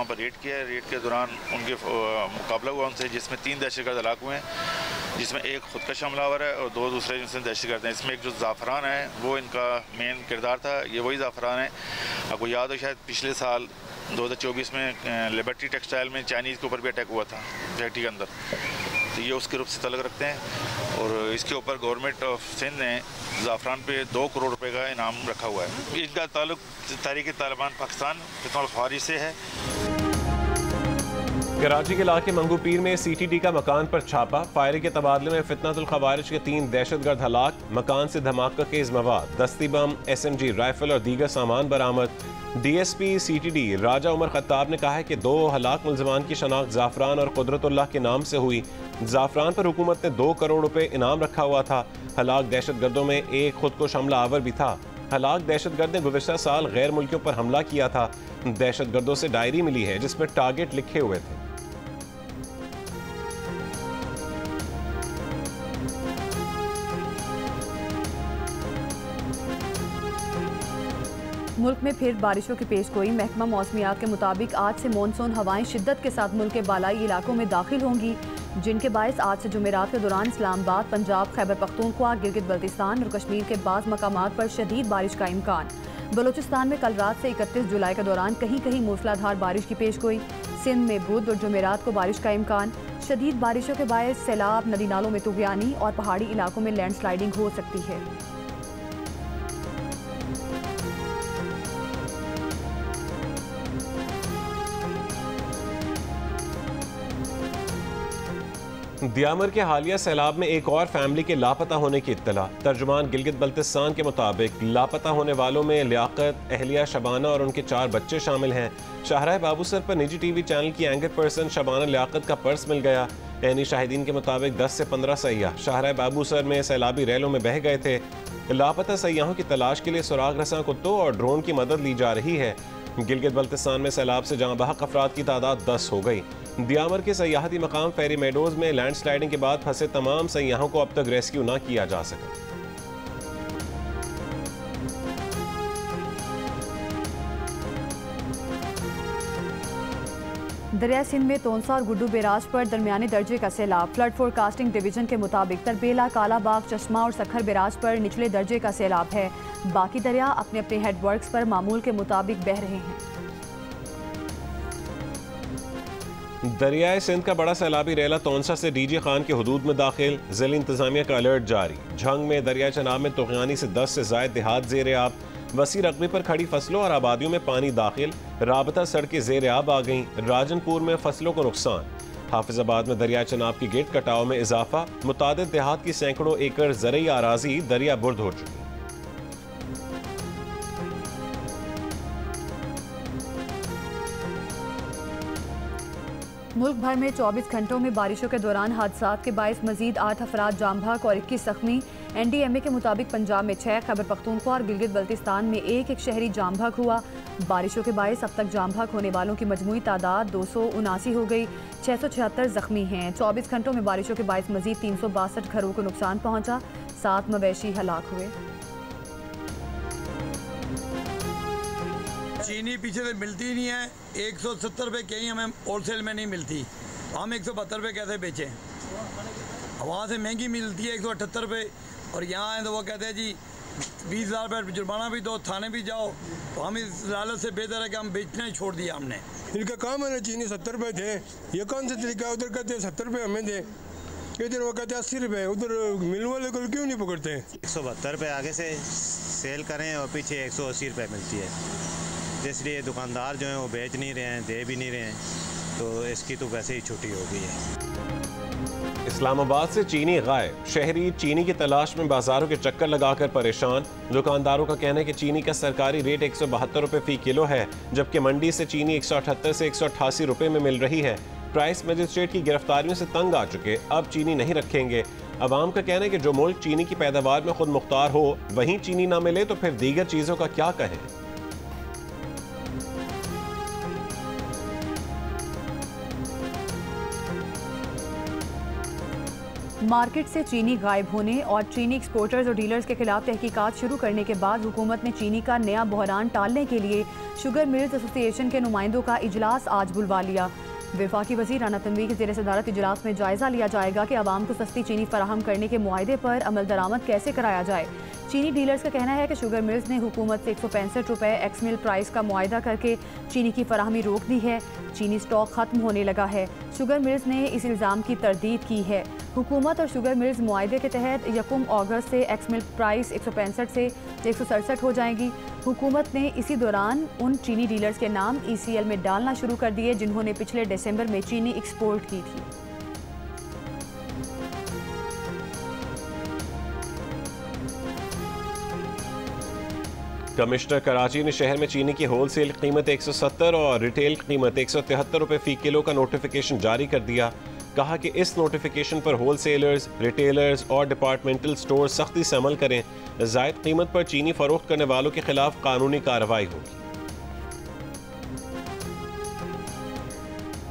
वहाँ पर रेड किया है। रेड के दौरान उनके मुकाबला हुआ उनसे, जिसमें 3 दहशतगर्द हलाक हुए हैं, जिसमें एक खुदकश हमलावर है और 2 दूसरे जिनसे दहशतगर्द हैं। इसमें एक जो ज़ाफ़रान है वो इनका मेन किरदार था। ये वही ज़ाफ़रान है, आपको याद हो शायद पिछले साल 2024 में लिबर्टी टेक्सटाइल में चाइनीज़ के ऊपर भी अटैक हुआ था फैक्ट्री के अंदर, तो ये उसके रूप से तल्लुक़ रखते हैं। और इसके ऊपर गवर्नमेंट ऑफ सिंध ने ज़ाफ़रान पे 2 करोड़ रुपए का इनाम रखा हुआ है। इनका ताल्लुक तहरीक तालिबान पाकिस्तान फितनल ख़वारिज से है। कराची के इलाके मंगू पीर में CTD का मकान पर छापा, फायरिंग के तबादले में फितनतुल ख़वारिज के 3 दहशतगर्द हलाक, मकान से धमाका केज मवाद, दस्ती बम, SMG राइफल और दीगर सामान बरामद। DSP CTD राजा उमर खत्ताब ने कहा है कि 2 हलाक मुलजमान की शनाख्त ज़ाफ़रान और कुदरतुल्लाह के नाम से हुई। ज़ाफ़रान पर हुकूमत ने 2 करोड़ रुपए इनाम रखा हुआ था। हलाक दहशतगर्दों में एक खुदकुश हमला आवर भी था। हलाक दहशतगर्द ने गुज़िश्ता साल गैर मुल्कियों पर हमला किया था। दहशतगर्दों से डायरी मिली है जिसमें टारगेट लिखे हुए थे। मुल्क में फिर बारिशों की पेशगोई। महकमा मौसमियात के मुताबिक आज से मानसून हवाएं शिद्दत के साथ मुल्क के बालाई इलाकों में दाखिल होंगी, जिनके बायस आज से जुमेरात के दौरान इस्लामाबाद, पंजाब, खैबर पख्तूनख्वा, गिलगित बल्तिस्तान और कश्मीर के बाज़ मकामात पर शदीद बारिश का इम्कान। बलोचिस्तान में कल रात से 31 जुलाई के दौरान कहीं कहीं मूसलाधार बारिश की पेशगोई। सिंध में बुध और जुमेरात को बारिश का इम्कान। शदीद बारिशों के बायस सैलाब, नदी नालों में तुग़यानी और पहाड़ी इलाकों में लैंडस्लाइडिंग हो सकती है। दियामर के हालिया सैलाब में एक और फैमिली के लापता होने की इत्तला। तर्जुमान गिलगित बल्तिस्तान के मुताबिक लापता होने वालों में लियाकत, अहलिया शबाना और उनके 4 बच्चे शामिल हैं। शाहराह बाबूसर पर निजी TV चैनल की एंकर पर्सन शबाना लियाकत का पर्स मिल गया। ऐनी शाहिदीन के मुताबिक 10 से 15 सयाह शाहराह बाबूसर में सैलाबी रैलों में बह गए थे। लापता सयाहों की तलाश के लिए सुराग रसां कुत्तों और ड्रोन की मदद ली जा रही है। गिलगित बल्तिस्तान में सैलाब से जहां बहक अफराद की तादाद 10 हो गई। दियामर के सयाहती मकाम फेरी मेडोज में लैंडस्लाइडिंग के बाद फंसे तमाम सयाहों को अब तक रेस्क्यू ना किया जा सका। दरिया सिंध में तोनसा और गुड्डू बैराज पर दरमियाने दर्जे का सैलाब। फ्लड फोरकास्टिंग डिवीजन के मुताबिक तरबेला, कालाबाग, चश्मा और सखर बैराज पर निचले दर्जे का सैलाब है। बाकी दरिया अपने अपने हेडवर्क्स पर मामूल के मुताबिक बह रहे हैं। दरियाए सिंध का बड़ा सैलाबी रेला तोनसा से डीजे खान के हुदूद में दाखिल। ज़िला इंतजामिया का अलर्ट जारी। झंग में दरिया चनाब में तुग़यानी से 10 से ज़ायद देहात ज़ेर आब। वसी रकबे पर खड़ी फसलों और आबादियों में पानी दाखिल। राबता सड़कें ज़ेर आब आ गईं। राजनपुर में फसलों को नुकसान। हाफिजाबाद में दरिया चनाब की गेट कटाव में इजाफा। मुतादिद देहात की सैकड़ों एकड़ ज़रई आराजी दरिया बुर्द हो चुकी। मुल्क भर में 24 घंटों में बारिशों के दौरान हादसात के बायस मजीद 8 अफराद जाम भाग और 21 जख्मी। NDMA के मुताबिक पंजाब में 6, खैबर पख्तूनख्वा और गिलगित बल्तिस्तान में एक शहरी जाम भाग हुआ। बारिशों के बायस अब तक जाम भाग होने वालों की मजमूई तादाद 279 हो गई। 676 जख्मी हैं। 24 घंटों में बारिशों के बायस मजीद 362 घरों को नुकसान पहुंचा। 7 मवेशी हलाक हुए। चीनी पीछे से मिलती नहीं है। 170 रुपये कहीं हमें होलसेल में नहीं मिलती। हम 172 रुपये कैसे बेचें? वहाँ से महंगी मिलती है 178 रुपये, और यहाँ आए तो वो कहते हैं जी 20,000 रुपये जुर्माना भी दो, थाने भी जाओ। तो हम इस लालच से बेहतर है कि हम बेचना ही छोड़ दिया हमने। इनका काम है ना, चीनी 70 रुपये थे, ये कौन सा तरीका है? उधर कहते हैं 70 रुपये हमें दे, इधर वो कहते हैं 80 रुपये। उधर मिल वाले को क्यों नहीं पकड़ते हैं? 172 रुपये आगे से सेल करें और पीछे 180 रुपये मिलती है, इसलिए दुकानदार जो हैं वो बेच नहीं रहे हैं, दे भी नहीं रहे हैं, तो इसकी तो वैसे ही छुट्टी हो गई है। इस्लामाबाद से चीनी गायब। शहरी चीनी की तलाश में बाजारों के चक्कर लगाकर परेशान। दुकानदारों का कहना है कि चीनी का सरकारी रेट 172 रुपये फ़ी किलो है, जबकि मंडी से चीनी 178 से 188 रुपये में मिल रही है। प्राइस मजिस्ट्रेट की गिरफ्तारियों से तंग आ चुके, अब चीनी नहीं रखेंगे। अवाम का कहना है कि जो मुल्क चीनी की पैदावार में खुद मुख्तार हो, वहीं चीनी ना मिले तो फिर दीगर चीज़ों का क्या कहें। मार्केट से चीनी गायब होने और चीनी एक्सपोर्टर्स और डीलर्स के खिलाफ तहकीकात शुरू करने के बाद हुकूमत ने चीनी का नया बहरान टालने के लिए शुगर मिल्स एसोसिएशन के नुमाइंदों का इजलास आज बुलवा लिया। वफाकी वज़ीर राना तनवीर के ज़ेर सदारत इजलास में जायज़ा लिया जाएगा कि आवाम को सस्ती चीनी फराहम करने के मुआहदे पर अमल दरामद कैसे कराया जाए। चीनी डीलर्स का कहना है कि शुगर मिल्स ने हुकूमत से 165 रुपये एक्स मिल प्राइस का मुआहदा करके चीनी की फराहमी रोक दी है। चीनी स्टॉक ख़त्म होने लगा है। शुगर मिल्स ने इस इल्ज़ाम की तरदीद की है। हुकूमत और शुगर मिल्स मुआहदे के तहत 1 अगस्त से एक्स मिल प्राइस 165 से 167 हो जाएगी। हुकूमत ने इसी दौरान उन चीनी डीलर्स के नाम ECL में डालना शुरू कर दिए जिन्होंने पिछले दिसंबर में चीनी एक्सपोर्ट की थी। कमिश्नर कराची ने शहर में चीनी की होलसेल कीमत 170 और रिटेल कीमत 173 रुपये फ़ी किलो का नोटिफिकेशन जारी कर दिया। कहा कि इस नोटिफिकेशन पर होलसेलर्स, रिटेलर्स और डिपार्टमेंटल स्टोर सख्ती से अमल करें। ज़ायद कीमत पर चीनी फरोख्त करने वालों के खिलाफ कानूनी कार्रवाई होगी।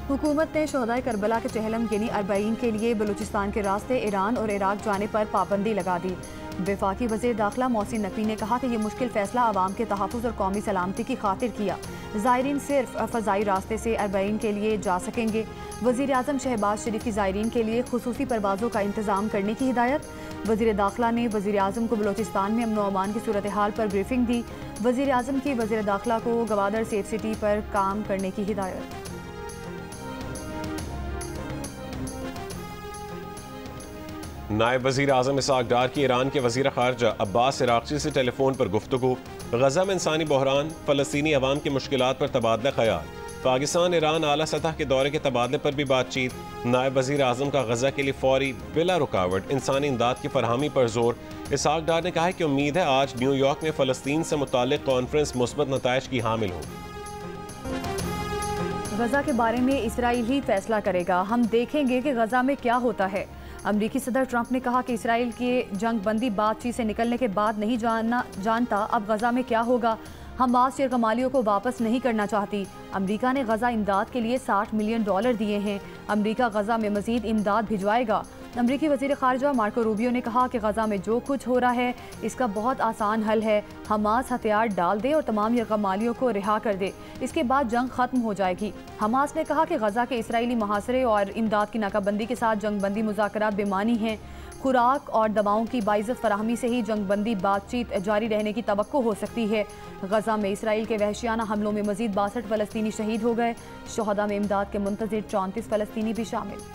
हुकूमत ने शोहदाए करबला के चहलम गिनी अरबाईन के लिए बलूचिस्तान के रास्ते ईरान और इराक जाने पर पाबंदी लगा दी। वफाकी वज़ीर दाखिला मोहसिन नकवी ने कहा कि यह मुश्किल फैसला आवाम के तहफ़्फ़ुज़ और कौमी सलामती की खातिर किया। ज़ायरीन सिर्फ फ़ज़ाई रास्ते से अरबाईन के लिए जा सकेंगे। वज़ीर आज़म शहबाज शरीफ की ज़ायरीन के लिए खुसूसी परवाज़ों का इंतज़ाम करने की हिदायत। वज़ीर दाखिला ने वज़ीर आज़म को बलूचिस्तान में अमन व अमान की सूरत हाल पर ब्रीफिंग दी। वज़ीर आज़म की वज़ीर दाखिला को गवादर सेफ सिटी पर काम करने की हिदायत। नायब वज़ीर आज़म इसहाक़ डार की ईरान के वज़ीर ख़ारजा अब्बास इराक़ची से टेलीफोन पर गुफ्तगू। गज़ा में इंसानी बहरान, फ़लस्तीनी अवाम की मुश्किलात पर तबादला ख़याल। पाकिस्तान ईरान आला सतह के दौरे के तबादले पर भी बातचीत। नायब वज़ीर आज़म का गज़ा के लिए फौरी बिला रुकावट इंसानी इमदाद की फरहमी पर जोर। इसहाक़ डार ने कहा है कि उम्मीद है आज न्यूयॉर्क में फ़लस्तीन से मुताल्लिक़ कॉन्फ्रेंस मुस्बत नताइज की हामिल होगी। गज़ा के बारे में इसराइल ही फैसला करेगा। हम देखेंगे कि गज़ा में क्या होता है। अमरीकी सदर ट्रंप ने कहा कि इसराइल के जंग बंदी बातचीत से निकलने के बाद नहीं जानता अब गज़ा में क्या होगा। हमास यरगमालियों को वापस नहीं करना चाहती। अमरीका ने गज़ा इमदाद के लिए $60 मिलियन दिए हैं। अमरीका गज़ा में मज़ीद इमदाद भिजवाएगा। अमरीकी वज़ीर ख़ारजा मार्को रूबियो ने कहा कि गज़ा में जो कुछ हो रहा है इसका बहुत आसान हल है। हमास हथियार डाल दे और तमाम यरगमालियों को रिहा कर दे, इसके बाद जंग ख़त्म हो जाएगी। हमास ने कहा कि गज़ा के इसराइली मुहासरे और इमदाद की नाकाबंदी के साथ जंग बंदी मुज़ाकरात बेमानी हैं। खुराक और दवाओं की बाइज़त फराहमी से ही जंग बंदी बातचीत जारी रहने की तवक्को हो सकती है। गज़ा में इसराइल के वहशियाना हमलों में मज़ीद 62 फ़लस्तीनी शहीद हो गए। शोहदा में इमदाद के मुंतज़िर 34 फ़लस्तीनी भी शामिल।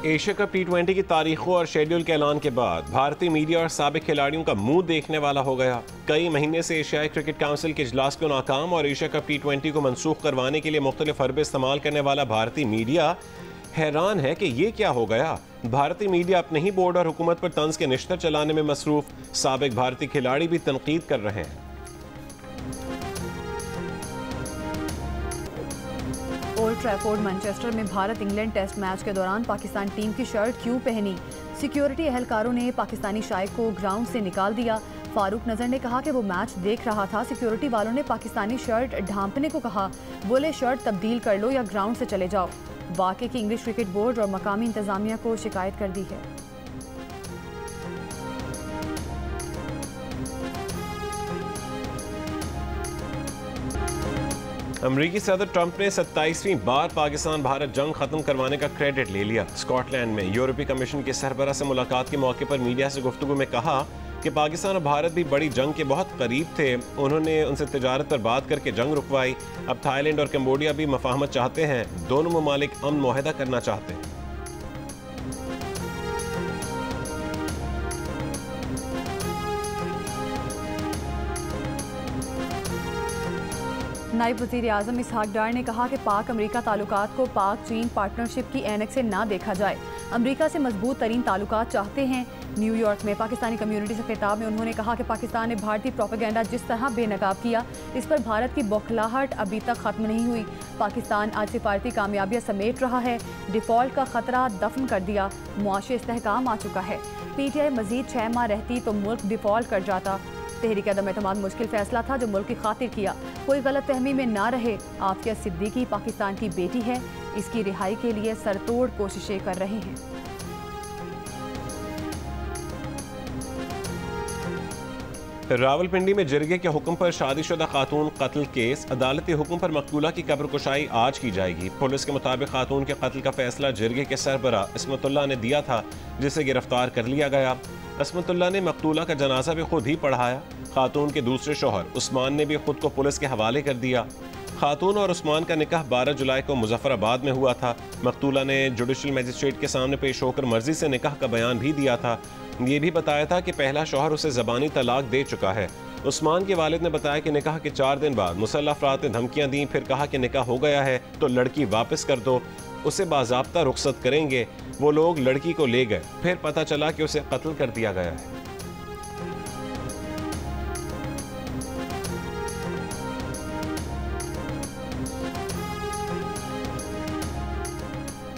एशिया कप T20 की तारीखों और शेड्यूल के ऐलान के बाद भारतीय मीडिया और साबिक खिलाड़ियों का मुंह देखने वाला हो गया। कई महीने से एशियाई क्रिकेट काउंसिल के इजलास को नाकाम और एशिया कप T20 को मनसूख करवाने के लिए मुख्तलिफ हरबे इस्तेमाल करने वाला भारतीय मीडिया हैरान है कि ये क्या हो गया। भारतीय मीडिया अपने ही बोर्ड और हुकूमत पर तंज के निश्तर चलाने में मसरूफ। साबिक भारतीय खिलाड़ी भी तनकीद कर रहे हैं। ओल्ड ट्रैफोर्ड मैनचेस्टर में भारत इंग्लैंड टेस्ट मैच के दौरान पाकिस्तान टीम की शर्ट क्यों पहनी? सिक्योरिटी एहलकारों ने पाकिस्तानी शायक को ग्राउंड से निकाल दिया। फारूक नजर ने कहा कि वो मैच देख रहा था। सिक्योरिटी वालों ने पाकिस्तानी शर्ट ढांपने को कहा। बोले शर्ट तब्दील कर लो या ग्राउंड से चले जाओ। वाक़े की इंग्लिश क्रिकेट बोर्ड और मकामी इंतजामिया को शिकायत कर दी है। अमरीकी सदर ट्रंप ने 27वीं बार पाकिस्तान भारत जंग खत्म करवाने का क्रेडिट ले लिया। स्कॉटलैंड में यूरोपीय कमीशन के सरबराह से मुलाकात के मौके पर मीडिया से गुफ्तगू में कहा कि पाकिस्तान और भारत भी बड़ी जंग के बहुत करीब थे। उन्होंने उनसे तिजारत पर बात करके जंग रुकवाई। अब थाईलैंड और कंबोडिया भी मफाहमत चाहते हैं। दोनों ममालिक अमन मुआहदा करना चाहते हैं। नायब वज़ीर आज़म इसहाक़ डार ने कहा कि पाक अमरीका ताल्लुकात को पाक चीन पार्टनरशिप की ऐनक से ना देखा जाए। अमरीका से मजबूत तरीन ताल्लुकात चाहते हैं। न्यूयॉर्क में पाकिस्तानी कम्युनिटी से खिताब में उन्होंने कहा कि पाकिस्तान ने भारतीय प्रोपेगेंडा जिस तरह बेनकाब किया, इस पर भारत की बौखलाहट अभी तक ख़त्म नहीं हुई। पाकिस्तान आज सिफारती कामयाबियाँ समेट रहा है। डिफ़ॉल्ट का ख़तरा दफन कर दिया। मुआशी इस्तेहकाम आ चुका है। PTI मज़ीद 6 माह रहती तो मुल्क डिफ़ॉल्ट कर जाता। तहरीक अदम एतमाद मुश्किल फैसला था जो मुल्क की खातिर किया। कोई गलत फहमी में ना रहे, आफिया सिद्दीकी पाकिस्तान की बेटी है, इसकी रिहाई के लिए सरतोड़ कोशिशें कर रहे हैं। रावलपिंडी में जिरगे के हुक्म पर शादीशुदा खातून कत्ल केस, अदालती हुक्म पर मकतूला की कब्र कुशाई आज की जाएगी। पुलिस के मुताबिक खातून के कत्ल का फैसला जिरगे के सरबरा इस्मतुल्लाह ने दिया था, जिसे गिरफ्तार कर लिया गया। इस्मतुल्लाह ने मकतूला का जनाजा भी खुद ही पढ़ाया। खातून के दूसरे शौहर उस्मान ने भी खुद को पुलिस के हवाले कर दिया। खातून और उस्मान का निकाह 12 जुलाई को मुजफ्फराबाद में हुआ था। मकतूला ने जुडिशल मजिस्ट्रेट के सामने पेश होकर मर्जी से निकाह का बयान भी दिया था। ये भी बताया था कि पहला शौहर उसे ज़बानी तलाक दे चुका है। उस्मान के वालिद ने बताया कि निकाह के 4 दिन बाद मुसल्लह अफराद ने धमकियां दी, फिर कहा कि निकाह हो गया है तो लड़की वापस कर दो, उसे बाज़ाब्ता रुखसत करेंगे। वो लोग लड़की को ले गए, फिर पता चला कि उसे कत्ल कर दिया गया है।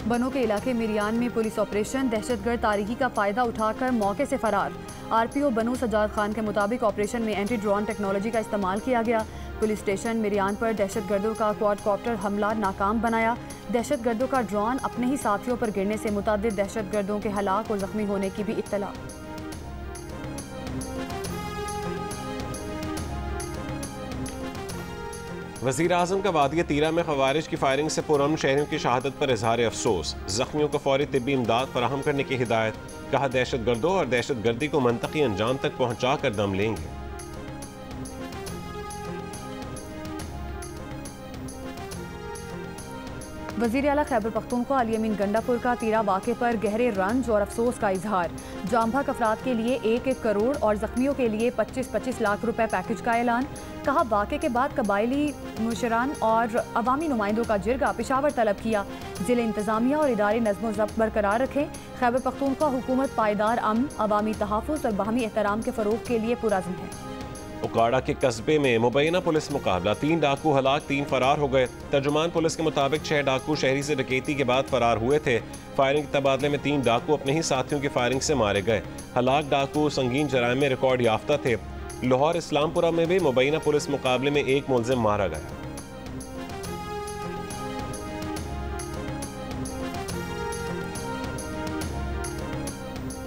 बनों के इलाके मिरियान में पुलिस ऑपरेशन, दहशतगर्द तारीकी का फायदा उठाकर मौके से फरार। आरपीओ बनू सज्जाद खान के मुताबिक ऑपरेशन में एंटी ड्रोन टेक्नोलॉजी का इस्तेमाल किया गया। पुलिस स्टेशन मिरियान पर दहशतगर्दों का क्वाडकॉप्टर हमला नाकाम बनाया। दहशतगर्दों का ड्रोन अपने ही साथियों पर गिरने से मुतअद्दिद दहशतगर्दों के हलाक और जख्मी होने की भी इत्तला। वज़ीर आज़म का वादिया तीरा में ख़वारिज की फायरिंग से पुरअमन शहरियों की शहादत पर इजहार अफसोस। ज़ख्मियों को फौरी तिब्बी इमदाद फराहम करने की हिदायत। कहा दहशतगर्दों और दहशतगर्दी को मंतकी अंजाम तक पहुँचा कर दम लेंगे। वज़ीर आला खैबर पख्तूनख्वा अली अमीन गंडापुर का तीरा वाक़े पर गहरे रंज और अफसोस का इजहार। जाम भाग अफराद के लिए 1-1 करोड़ और ज़ख्मियों के लिए 25-25 लाख रुपए पैकेज का ऐलान। कहा वाक़े के बाद कबायली मुशरान और अवामी नुमाइंदों का जिरगा पेशावर तलब किया। ज़िले इंतज़ामिया और इदारे नज़्म ज़ब्त बरकरार रखें। खैबर पख्तूनख्वा हुकूमत पायदार अमन, अवामी तहफ़्फ़ुज़ और बाहमी एहतराम के फ़रोग़ के लिए पुरअज़्म है। उकाड़ा के कस्बे में मुबैना पुलिस मुकाबला, 3 डाकू हलाक, 3 फरार हो गए। तर्जुमान पुलिस के मुताबिक 6 डाकू शहरी से डकैती के बाद फरार हुए थे। फायरिंग के तबादले में 3 डाकू अपने ही साथियों की फायरिंग से मारे गए। हलाक डाकू संगीन जराइम में रिकॉर्ड याफ्ता थे। लाहौर इस्लामपुरा में भी मुबैना पुलिस मुकाबले में 1 मुलजिम मारा गया।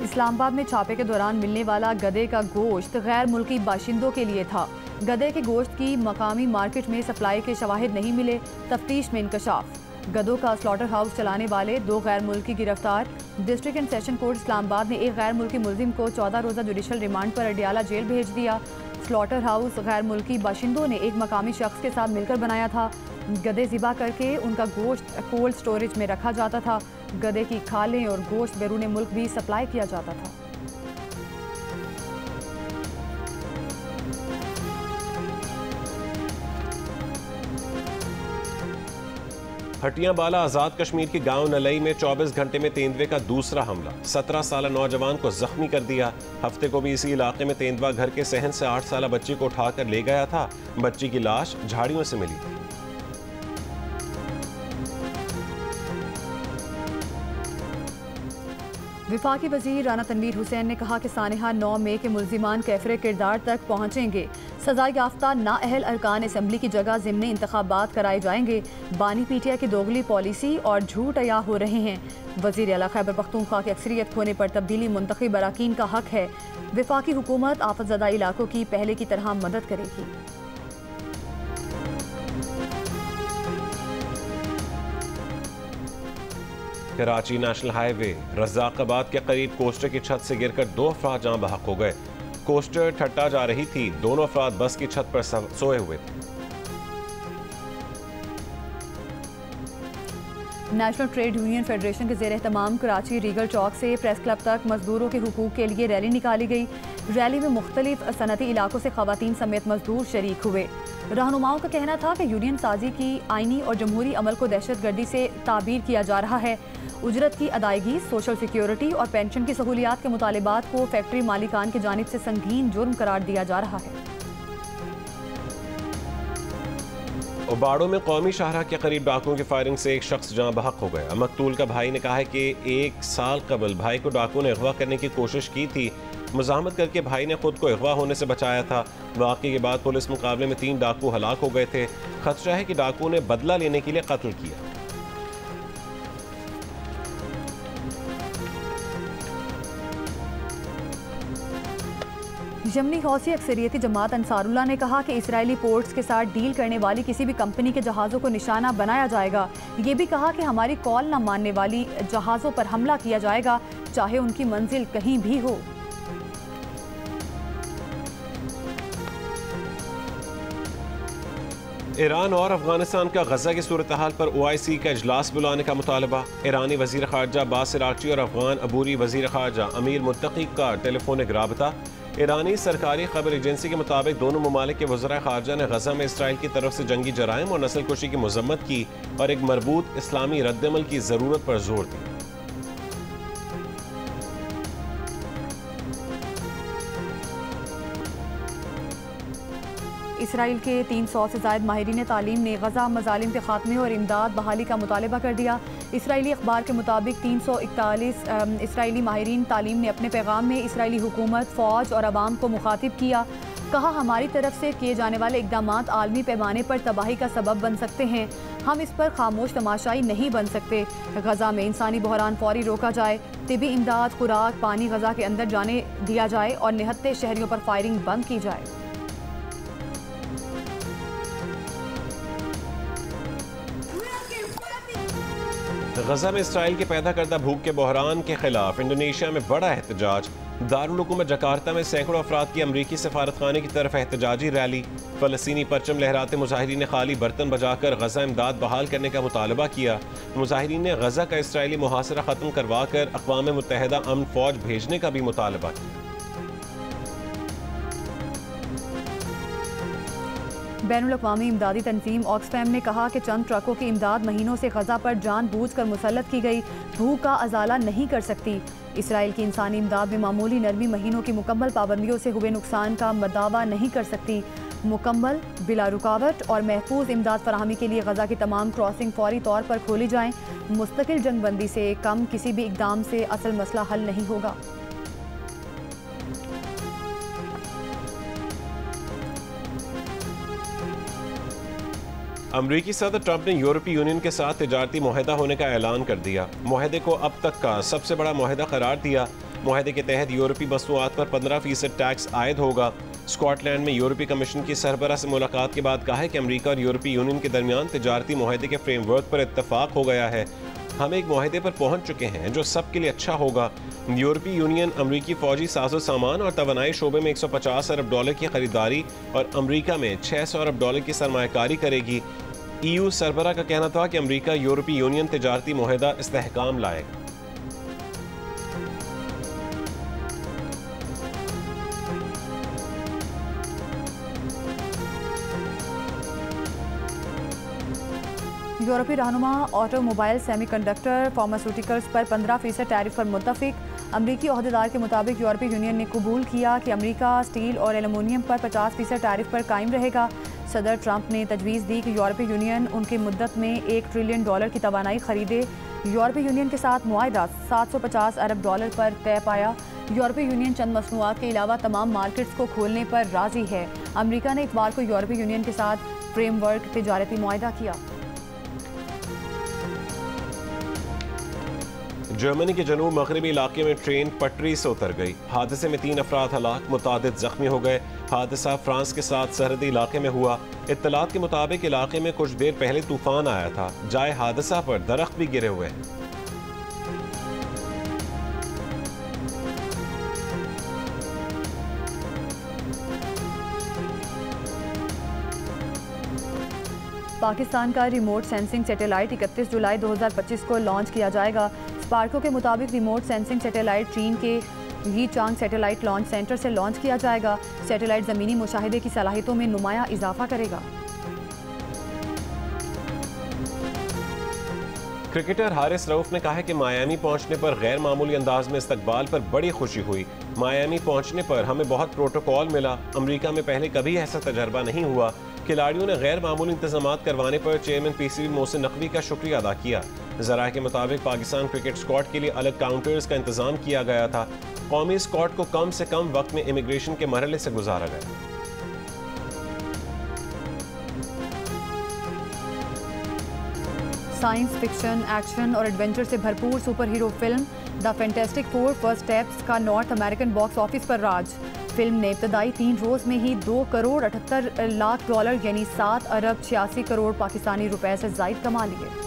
इस्लामाबाद में छापे के दौरान मिलने वाला गधे का गोश्त गैर मुल्की बाशिंदों के लिए था। गधे के गोश्त की मकामी मार्केट में सप्लाई के शवाहिद नहीं मिले। तफ्तीश में इंकशाफ। गधों का स्लॉटर हाउस चलाने वाले 2 गैर मुल्की गिरफ्तार। District and session court Islamabad ने एक गैर मुल्की मुलजिम को 14 रोज़ा जुडिशल रिमांड पर अडियाला जेल भेज दिया। स्लॉटर हाउस गैर मुल्की बाशिंदों ने एक मकामी शख्स के साथ मिलकर बनाया था। गधे ज़िबा करके उनका गोश्त कोल्ड स्टोरेज में रखा जाता था। गधे की खालें और गोश्त बैरून मुल्क भी सप्लाई किया जाता था। हटियां बाला आज़ाद कश्मीर के गांव नलई में 24 घंटे में तेंदुए का दूसरा हमला, 17 साल नौजवान को जख्मी कर दिया। हफ्ते को भी इसी इलाके में तेंदुआ घर के सहन से 8 साल बच्ची को उठाकर ले गया था। बच्ची की लाश झाड़ियों से मिली। विफाकी वज़ीर राना तनवीर हुसैन ने कहा कि सानिहा 9 मई के मुल्जिमान कैफरे किरदार तक पहुँचेंगे। सजा याफ्ता नाअहल अरकान असम्बली की जगह ज़िमनी इंतखाबात कराए जाएंगे। बानी पीटीआई की दोगली पॉलिसी और झूठ अया हो रहे हैं। वज़ीर आला खैबर पख्तूनख्वा की अक्सरियत होने पर तब्दीली मुंतखब अरकान का हक है। विफाकी हुकूमत आफतज़दा इलाकों की पहले की तरह मदद करेगी। कराची नेशनल हाईवे रज़ाकाबाद के करीब कोस्टर की छत से गिरकर 2 अफराद जाँ बहक हो गए। कोस्टर ठट्टा जा रही थी, दोनों अफराद बस की छत पर सोए हुए थे। नेशनल ट्रेड यूनियन फेडरेशन के ज़ेर एहतमाम कराची रीगल चौक से प्रेस क्लब तक मजदूरों के हुकूक के लिए रैली निकाली गई। रैली में मुख्तलिफ सनती इलाकों से खवातीन समेत मजदूर शरीक हुए। रहनुमाओं का कहना था कि यूनियन साजी की आइनी और जमहूरी अमल को दहशतगर्दी से ताबीर किया जा रहा है। उजरत की अदायगी, सोशल सिक्योरिटी और पेंशन की सहूलियात के मुतालिबात को फैक्ट्री मालिकान की जानिब से संगीन जुर्म करार दिया जा रहा है। बाड़ों में कौमी शाहराह के करीब डाकुओं की फायरिंग से एक शख्स जाँ बहक हो गया। मकतूल का भाई ने कहा है कि 1 साल कबल भाई को डाकुओं ने अगवा करने की कोशिश की थी। मुज़ाहमत करके भाई ने खुद को अगवा होने से बचाया था। वाक़े के बाद पुलिस मुकाबले में 3 डाकू हलाक हो गए थे। खदशा है कि डाकुओं ने बदला लेने के लिए कत्ल किया। यमनी हौसी अक्सरियती जमात अंसारुल्लाह ने कहा कि इसराइली पोर्ट्स के साथ डील करने वाली किसी भी कंपनी के जहाज़ों को निशाना बनाया जाएगा। ये भी कहा कि हमारी कॉल न मानने वाली जहाज़ों पर हमला किया जाएगा, चाहे उनकी मंजिल कहीं भी हो। ईरान और अफगानिस्तान का गजा की सूरत हाल पर OIC का इजलास बुलाने का मुतालबा। ईरानी वजीर खारजा बासिर आर्ची और अफगान अबूरी वजीर खारजा अमीर मुत्तकी का टेलीफोनिक राबता। ईरानी सरकारी खबर एजेंसी के मुताबिक दोनों ममालिक के वज़रा खारजा ने गजा में इसराइल की तरफ से जंगी जराइम और नस्ल कुशी की मजम्मत की और एक मरबूत इस्लामी रद्दमल की ज़रूरत पर जोर दिया। इसराइल के 300 से ज़ायद माहिरीन तालीम ने गजा मज़ालिम के खात्मे और इमदाद बहाली का मुतालबा कर दिया। इसराइली अखबार के मुताबिक 341 इसराइली माहिरीन तालीम ने अपने पैगाम में इसराइली हुकूमत, फ़ौज और अवाम को मुखातिब किया। कहा, हमारी तरफ से किए जाने वाले इक़दामात आलमी पैमाने पर तबाही का सबब बन सकते हैं। हम इस पर खामोश तमाशाई नहीं बन सकते। गजा में इंसानी बहरान फौरी रोका जाए, तिबी इमदाद, खुराक, पानी गजा के अंदर जाने दिया जाए और निहत्ते शहरियों पर फायरिंग बंद की जाए। गजा में इसराइल के पैदा करदा भूख के बहरान के खिलाफ इंडोनेशिया में बड़ा एहतजाज। दारुल हुकूमत जकार्ता में सैकड़ों अफराद की अमरीकी सफारत खाने की तरफ एहतजाजी रैली। फ़लस्तीनी परचम लहराते मुजाहिरीन ने खाली बर्तन बजाकर गजा इमदाद बहाल करने का मुतालबा किया। मुजाहिरीन ने गजा का इसराइली मुहासरा ख़त्म करवा कर अक़वाम मुत्तहिदा अमन फ़ौज भेजने का भी मुतालबा किया। बैनुल-अक़वामी इमदादी तंजीम ऑक्सफैम ने कहा कि चंद ट्रकों की इमदाद महीनों से गजा पर जानबूझकर मुसल्लत की गई भूख का अजाला नहीं कर सकती। इसराइल की इंसानी इमदाद में मामूली नरमी महीनों की मुकम्मल पाबंदियों से हुए नुकसान का दावा नहीं कर सकती। मुकम्मल, बिला रुकावट और महफूज इमदाद फराहमी के लिए गजा की तमाम क्रॉसिंग फौरी तौर पर खोली जाएँ। मुस्तकिल जंगबंदी से कम किसी भी इकदाम से असल मसला हल नहीं होगा। अमरीकी सदर ट्रंप ने यूरोपीय यूनियन के साथ तिजारती मुआहदा होने का ऐलान कर दिया। मुआहदे को अब तक का सबसे बड़ा मुआहदा करार दिया। मुआहदे के तहत यूरोपीय मसनूआत पर 15% टैक्स आयद होगा। स्कॉटलैंड में यूरोपीय कमीशन की सरबराह से मुलाकात के बाद कहा है कि अमरीका और यूरोपीय यूनियन के दरमियान तिजारती मुआहदे के फ्रेमवर्क पर इत्तफाक हो गया है। हम एक मुआहदे पर पहुंच चुके हैं जो सबके लिए अच्छा होगा। यूरोपीय यूनियन अमरीकी फौजी साजो सामान और तवानाई शोबे में $150 अरब की खरीदारी और अमरीका में $600 अरब की सरमायाकारी करेगी। EU सरबराह का कहना था कि अमरीका यूरोपीय यूनियन तिजारती मुआहदा इस्तेहकाम लाएगा। यूरोपीय रहनुमा ऑटोमोबाइल, सेमीकंडक्टर, फार्मास्यूटिकल्स पर 15% टैरिफ पर मुत्तफिक। अमरीकी ओहदेदार के मुताबिक यूरोपीय यूनियन ने कबूल किया कि अमरीका स्टील और एल्युमिनियम पर 50% टैरिफ पर कायम रहेगा। सदर ट्रंप ने तजवीज़ दी कि यूरोपीय यूनियन उनकी मुद्दत में $1 ट्रिलियन की तवानाई खरीदे। यूरोपीय यूनियन के साथ मुआहदा $750 अरब पर तय पाया। यूरोपीय यूनियन चंद मसनूआत के अलावा तमाम मार्केट्स को खोलने पर राजी है। अमरीका ने इतवार को यूरोपीय यूनियन के साथ फ्रेमवर्क तिजारती मुआहदा किया। जर्मनी के जनूब मगरबी इलाके में ट्रेन पटरी से उतर गई। हादसे में 3 अफराद हलाक, मुतादिद जख्मी हो गए। हादसा फ्रांस के साथ सरहदी इलाके में हुआ। इत्तलात के मुताबिक इलाके में कुछ देर पहले तूफान आया था। जाए हादसा पर दरख्त भी गिरे हुए हैं। पाकिस्तान का रिमोट सेंसिंग सैटेलाइट 31 जुलाई 2025 को लॉन्च किया जाएगा। स्पार्को के मुताबिक रिमोट सेंसिंग सैटेलाइट चीन के यीचांग सैटेलाइट लॉन्च सेंटर से लॉन्च किया जाएगा। सैटेलाइट ज़मीनी मुशाहिदे की सलाहियतों में नुमाया इजाफा करेगा। क्रिकेटर हारिस रऊफ ने कहा है कि मायामी पहुंचने पर गैर मामूली अंदाज में इस्तकबाल पर बड़ी खुशी हुई। मायामी पहुंचने पर हमें बहुत प्रोटोकॉल मिला। अमेरिका में पहले कभी ऐसा तजर्बा नहीं हुआ। खिलाड़ियों ने गैर मामूली इंतजाम करवाने पर चेयरमैन PCB मोहसिन नकवी का शुक्रिया अदा किया। ज़राए के मुताबिक पाकिस्तान क्रिकेट स्क्वाड के लिए अलग काउंटर्स का इंतजाम किया गया था। कौमी स्क्वाड को कम से कम वक्त में इमिग्रेशन के मरहले से गुजारा गया। साइंस फिक्शन, एक्शन और एडवेंचर से भरपूर super hero film the fantastic four first steps का नॉर्थ अमेरिकन बॉक्स ऑफिस पर राज। फिल्म ने इब्तदाई 3 रोज़ में ही $2 करोड़ 78 लाख यानी $7 अरब 86 करोड़ पाकिस्तानी रुपए से ज़ायद कमा लिए।